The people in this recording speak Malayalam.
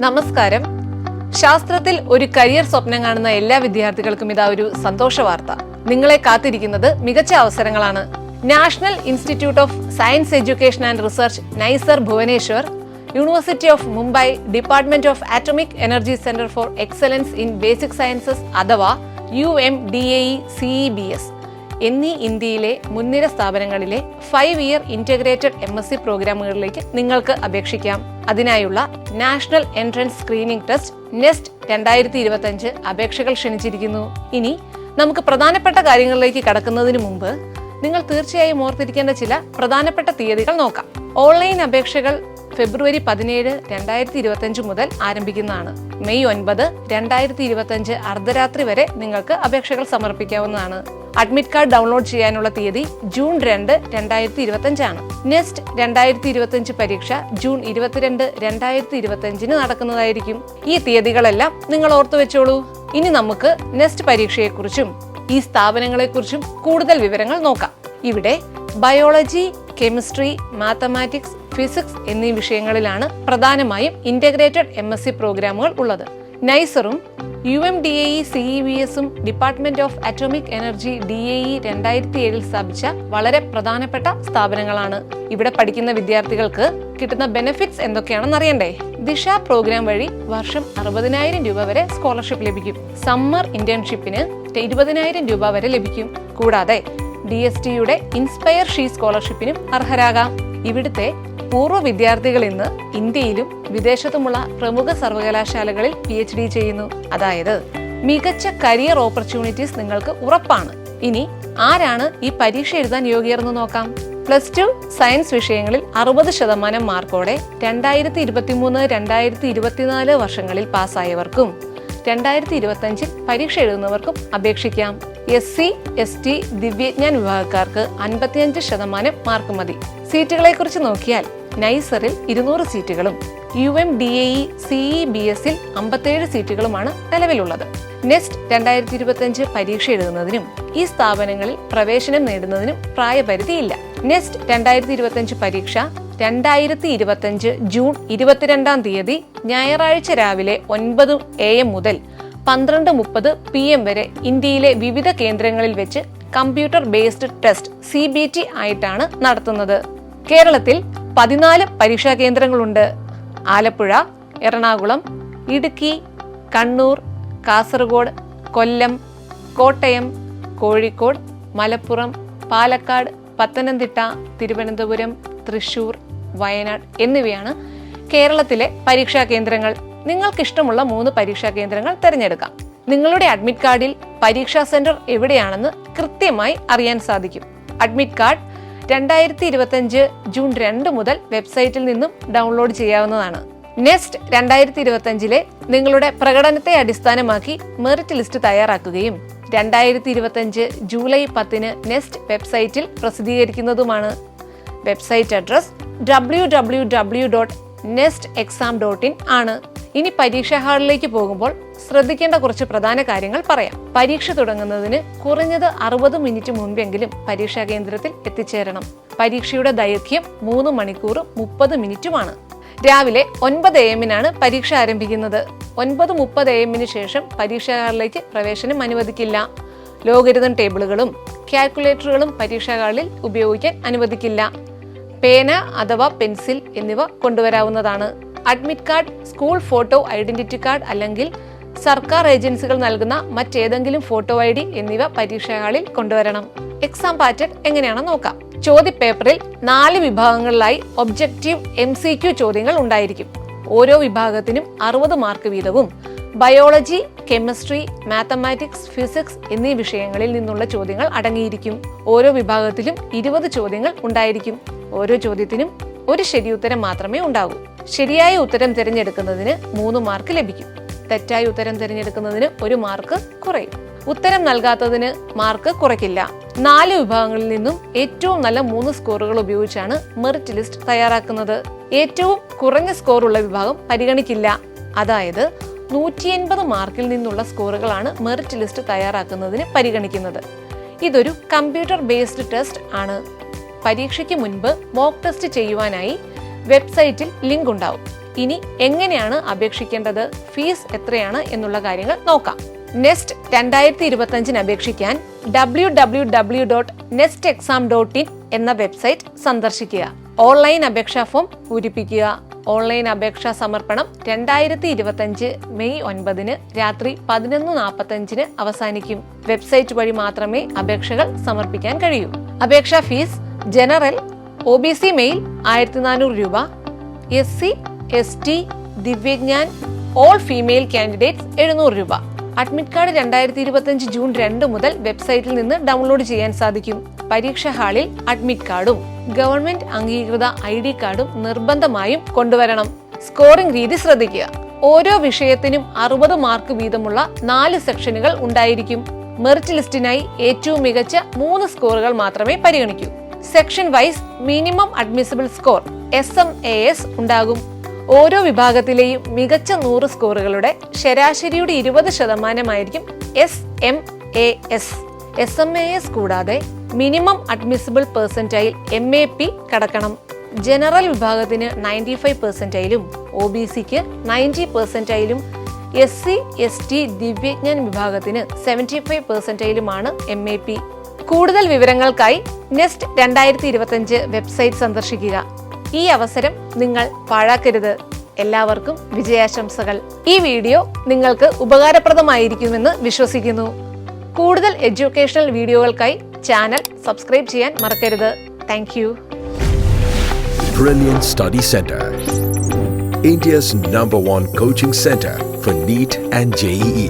നമസ്കാരം. ശാസ്ത്രത്തിൽ ഒരു കരിയർ സ്വപ്നം കാണുന്ന എല്ലാ വിദ്യാർത്ഥികൾക്കും ഇതാ ഒരു സന്തോഷ വാർത്ത. നിങ്ങളെ കാത്തിരിക്കുന്നത് മികച്ച അവസരങ്ങളാണ്. National institute of science education and research NISER Bhubaneswar, university of Mumbai, department of atomic energy centre for excellence in basic sciences അഥവാ UMDAE-CEBS എന്നീ ഇന്ത്യയിലെ മുൻനിര സ്ഥാപനങ്ങളിലെ 5-year ഇന്റഗ്രേറ്റഡ് MSc പ്രോഗ്രാമുകളിലേക്ക് നിങ്ങൾക്ക് അപേക്ഷിക്കാം. അതിനായുള്ള national entrance screening test nest 2025 അപേക്ഷകൾ ക്ഷണിച്ചിരിക്കുന്നു. ഇനി നമുക്ക് പ്രധാനപ്പെട്ട കാര്യങ്ങളിലേക്ക് കടക്കുന്നതിന് മുമ്പ് നിങ്ങൾ തീർച്ചയായും ഓർത്തിരിക്കേണ്ട ചില പ്രധാനപ്പെട്ട തീയതികൾ നോക്കാം. ഓൺലൈൻ അപേക്ഷകൾ ഫെബ്രുവരി 17, 2025 മുതൽ ആരംഭിക്കുന്നതാണ്. മെയ് 9, 2025 അർദ്ധരാത്രി വരെ നിങ്ങൾക്ക് അപേക്ഷകൾ സമർപ്പിക്കാവുന്നതാണ്. അഡ്മിറ്റ് കാർഡ് ഡൗൺലോഡ് ചെയ്യാനുള്ള തീയതി ജൂൺ 2, 2025 ആണ്. നെസ്റ്റ് 2025 പരീക്ഷ ജൂൺ 22, 2025 നടക്കുന്നതായിരിക്കും. ഈ തീയതികളെല്ലാം നിങ്ങൾ ഓർത്തു വെച്ചോളൂ. ഇനി നമുക്ക് നെസ്റ്റ് പരീക്ഷയെക്കുറിച്ചും ഈ സ്ഥാപനങ്ങളെക്കുറിച്ചും കൂടുതൽ വിവരങ്ങൾ നോക്കാം. ഇവിടെ ബയോളജി, കെമിസ്ട്രി, മാത്തമാറ്റിക്സ്, ഫിസിക്സ് എന്നീ വിഷയങ്ങളിലാണ് പ്രധാനമായും ഇന്റഗ്രേറ്റഡ് MSc പ്രോഗ്രാമുകൾ ഉള്ളത്. നൈസറും UMDAE-CEBS department of atomic energy DAE 2007 സ്ഥാപിച്ച വളരെ പ്രധാനപ്പെട്ട സ്ഥാപനങ്ങളാണ്. ഇവിടെ പഠിക്കുന്ന വിദ്യാർത്ഥികൾക്ക് കിട്ടുന്ന ബെനിഫിറ്റ്സ് എന്തൊക്കെയാണെന്ന് അറിയണ്ടേ? ദിശ പ്രോഗ്രാം വഴി വർഷം 60,000 രൂപ വരെ സ്കോളർഷിപ്പ് ലഭിക്കും. സമ്മർ ഇന്റേൺഷിപ്പിന് 20,000 രൂപ വരെ ലഭിക്കും. കൂടാതെ DSTയുടെ ഇൻസ്പയർ ഷീ സ്കോളർഷിപ്പിനും അർഹരാകാം. ഇവിടുത്തെ പൂർവ്വ വിദ്യാർത്ഥികൾ ഇന്ന് ഇന്ത്യയിലും വിദേശത്തുമുള്ള പ്രമുഖ സർവകലാശാലകളിൽ PhD ചെയ്യുന്നു. അതായത് മികച്ച കരിയർ ഓപ്പർച്യൂണിറ്റീസ് നിങ്ങൾക്ക് ഉറപ്പാണ്. ഇനി ആരാണ് ഈ പരീക്ഷ എഴുതാൻ യോഗ്യരെന്ന് നോക്കാം. +2 സയൻസ് വിഷയങ്ങളിൽ 60% മാർക്കോടെ 2023, 2024 വർഷങ്ങളിൽ പാസ്സായവർക്കും 2025 പരീക്ഷ എഴുതുന്നവർക്കും അപേക്ഷിക്കാം. SC, ST, ദിവ്യജ്ഞാൻ വിഭാഗക്കാർക്ക് 55% മാർക്ക് മതി. സീറ്റുകളെ കുറിച്ച് നോക്കിയാൽ നൈസറിൽ 200 സീറ്റുകളും UMDAE-CEBSൽ 57 സീറ്റുകളുമാണ് നിലവിലുള്ളത്. നെസ്റ്റ് 2025 പരീക്ഷ എഴുതുന്നതിനും ഈ സ്ഥാപനങ്ങളിൽ പ്രവേശനം നേടുന്നതിനും പ്രായപരിധിയില്ല. നെസ്റ്റ് 2025 പരീക്ഷ 2025 ജൂൺ 22 ഞായറാഴ്ച രാവിലെ 9 AM മുതൽ 12:30 PM വരെ ഇന്ത്യയിലെ വിവിധ കേന്ദ്രങ്ങളിൽ വെച്ച് കമ്പ്യൂട്ടർ ബേസ്ഡ് ടെസ്റ്റ് CBT ആയിട്ടാണ് നടത്തുന്നത്. കേരളത്തിൽ 14 പരീക്ഷാ കേന്ദ്രങ്ങളുണ്ട്. ആലപ്പുഴ, എറണാകുളം, ഇടുക്കി, കണ്ണൂർ, കാസർഗോഡ്, കൊല്ലം, കോട്ടയം, കോഴിക്കോട്, മലപ്പുറം, പാലക്കാട്, പത്തനംതിട്ട, തിരുവനന്തപുരം, തൃശൂർ, വയനാട് എന്നിവയാണ് കേരളത്തിലെ പരീക്ഷാ കേന്ദ്രങ്ങൾ. നിങ്ങൾക്കിഷ്ടമുള്ള 3 പരീക്ഷാ കേന്ദ്രങ്ങൾ തിരഞ്ഞെടുക്കാം. നിങ്ങളുടെ അഡ്മിറ്റ് കാർഡിൽ പരീക്ഷാ സെന്റർ എവിടെയാണെന്ന് കൃത്യമായി അറിയാൻ സാധിക്കും. അഡ്മിറ്റ് കാർഡ് 2025 ജൂൺ 2 മുതൽ വെബ്സൈറ്റിൽ നിന്നും ഡൗൺലോഡ് ചെയ്യാവുന്നതാണ്. നെസ്റ്റ് 2025 നിങ്ങളുടെ പ്രകടനത്തെ അടിസ്ഥാനമാക്കി മെറിറ്റ് ലിസ്റ്റ് തയ്യാറാക്കുകയും 2025 ജൂലൈ 10 നെസ്റ്റ് വെബ്സൈറ്റിൽ പ്രസിദ്ധീകരിക്കുന്നതുമാണ്. വെബ്സൈറ്റ് അഡ്രസ് www.nestexam.in ആണ്. ഇനി പരീക്ഷാ ഹാളിലേക്ക് പോകുമ്പോൾ ശ്രദ്ധിക്കേണ്ട കുറച്ച് പ്രധാന കാര്യങ്ങൾ പറയാം. പരീക്ഷ തുടങ്ങുന്നതിന് കുറഞ്ഞത് 60 മിനിറ്റ് മുൻപെങ്കിലും പരീക്ഷാ കേന്ദ്രത്തിൽ എത്തിച്ചേരണം. പരീക്ഷയുടെ ദൈർഘ്യം 3 മണിക്കൂറും 30 മിനിറ്റുമാണ്. രാവിലെ 9 AM പരീക്ഷ ആരംഭിക്കുന്നത്. 9:30 AM ശേഷം പരീക്ഷാ ഹാളിലേക്ക് പ്രവേശനം അനുവദിക്കില്ല. ലോഗരിതം ടേബിളുകളും കാൽക്കുലേറ്ററുകളും പരീക്ഷാ ഹാളിൽ ഉപയോഗിക്കാൻ അനുവദിക്കില്ല. പേന അഥവാ പെൻസിൽ എന്നിവ കൊണ്ടുവരാവുന്നതാണ്. Admit card, school photo identity card അല്ലെങ്കിൽ സർക്കാർ ഏജൻസികൾ നൽകുന്ന മറ്റേതെങ്കിലും ഫോട്ടോ ID എന്നിവ പരീക്ഷാ ഹാളിൽ കൊണ്ടുവരണം. എക്സാം പാറ്റേൺ എങ്ങനെയാണെന്ന് നോക്കാം. ചോദ്യപേപ്പറിൽ 4 വിഭാഗങ്ങളിലായി ഒബ്ജക്റ്റീവ് MCQ ചോദ്യങ്ങൾ ഉണ്ടായിരിക്കും. ഓരോ വിഭാഗത്തിനും 60 മാർക്ക് വീതവും ബയോളജി, കെമിസ്ട്രി, മാത്തമാറ്റിക്സ്, ഫിസിക്സ് എന്നീ വിഷയങ്ങളിൽ നിന്നുള്ള ചോദ്യങ്ങൾ അടങ്ങിയിരിക്കും. ഓരോ വിഭാഗത്തിലും 20 ചോദ്യങ്ങൾ ഉണ്ടായിരിക്കും. ഓരോ ചോദ്യത്തിനും ഒരു ശരിയുത്തരം മാത്രമേ ഉണ്ടാകൂ. ശരിയായ ഉത്തരം തിരഞ്ഞെടുക്കുന്നതിന് 3 മാർക്ക് ലഭിക്കും. തെറ്റായ ഉത്തരം തിരഞ്ഞെടുക്കുന്നതിന് 1 മാർക്ക് കുറയും. ഉത്തരം നൽകാത്തതിന് മാർക്ക് കുറയ്ക്കില്ല. 4 വിഭാഗങ്ങളിൽ നിന്നും ഏറ്റവും നല്ല 3 സ്കോറുകൾ ഉപയോഗിച്ചാണ് മെറിറ്റ് ലിസ്റ്റ് തയ്യാറാക്കുന്നത്. ഏറ്റവും കുറഞ്ഞ സ്കോർ ഉള്ള വിഭാഗം പരിഗണിക്കില്ല. അതായത് 180 മാർക്കിൽ നിന്നുള്ള സ്കോറുകളാണ് മെറിറ്റ് ലിസ്റ്റ് തയ്യാറാക്കുന്നതിന് പരിഗണിക്കുന്നത്. ഇതൊരു കമ്പ്യൂട്ടർ ബേസ്ഡ് ടെസ്റ്റ് ആണ്. പരീക്ഷയ്ക്ക് മുൻപ് മോക്ക് ടെസ്റ്റ് ചെയ്യുവാനായി വെബ്സൈറ്റിൽ ലിങ്ക് ഉണ്ടാവും. ഇനി എങ്ങനെയാണ് അപേക്ഷിക്കേണ്ടത്, ഫീസ് എത്രയാണ് എന്നുള്ള കാര്യങ്ങൾ നോക്കാം. നെസ്റ്റ് 2025 അപേക്ഷിക്കാൻ www.nestexam.in എന്ന വെബ്സൈറ്റ് സന്ദർശിക്കുക. ഓൺലൈൻ അപേക്ഷാ ഫോം പൂരിപ്പിക്കുക. ഓൺലൈൻ അപേക്ഷാ സമർപ്പണം 2025 മെയ് 9 രാത്രി 11:45 അവസാനിക്കും. വെബ്സൈറ്റ് വഴി മാത്രമേ അപേക്ഷകൾ സമർപ്പിക്കാൻ കഴിയൂ. അപേക്ഷാ ഫീസ് ജനറൽ OBC മെയിൽ 1400 രൂപ, SC ST Divyangjan all female candidates 700 രൂപ. അഡ്മിറ്റ് കാർഡ് 2025 ജൂൺ 2 മുതൽ വെബ്സൈറ്റിൽ നിന്ന് ഡൗൺലോഡ് ചെയ്യാൻ സാധിക്കും. പരീക്ഷാ ഹാളിൽ അഡ്മിറ്റ് കാർഡും ഗവൺമെന്റ് അംഗീകൃത ID കാർഡും നിർബന്ധമായും കൊണ്ടുവരണം. സ്കോറിംഗ് രീതി ശ്രദ്ധിക്കുക. ഓരോ വിഷയത്തിനും 60 മാർക്ക് വീതമുള്ള 4 സെക്ഷനുകൾ ഉണ്ടായിരിക്കും. മെറിറ്റ് ലിസ്റ്റിനായി ഏറ്റവും മികച്ച 3 സ്കോറുകൾ മാത്രമേ പരിഗണിക്കൂ. Section wise minimum admissible score SMAS ഉണ്ടാകും. ഓരോ വിഭാഗത്തിലെയും മികച്ച 100 സ്കോറുകളുടെ ശരാശരിയുടെ 20% SMAS. SMAS കൂടാതെ മിനിമം അഡ്മിസിബിൾ പെർസെന്റൈൽ MAP കടക്കണം. ജനറൽ വിഭാഗത്തിന് 95%, OBCക്ക് 90%, SC ST ദിവ്യജ്ഞാൻ വിഭാഗത്തിന് 75%മാണ് MAP. കൂടുതൽ വിവരങ്ങൾക്കായി നെസ്റ്റ് 2025 വെബ്സൈറ്റ് സന്ദർശിക്കുക. ഈ അവസരം നിങ്ങൾ പാഴാക്കരുത്. എല്ലാവർക്കും വിജയാശംസകൾ. ഈ വീഡിയോ നിങ്ങൾക്ക് ഉപകാരപ്രദമായിരിക്കുമെന്ന് വിശ്വസിക്കുന്നു. കൂടുതൽ എഡ്യൂക്കേഷണൽ വീഡിയോകൾക്കായി ചാനൽ സബ്സ്ക്രൈബ് ചെയ്യാൻ മറക്കരുത്. Thank you. Brilliant Study Center, India's #1 coaching center for NEET and JEE.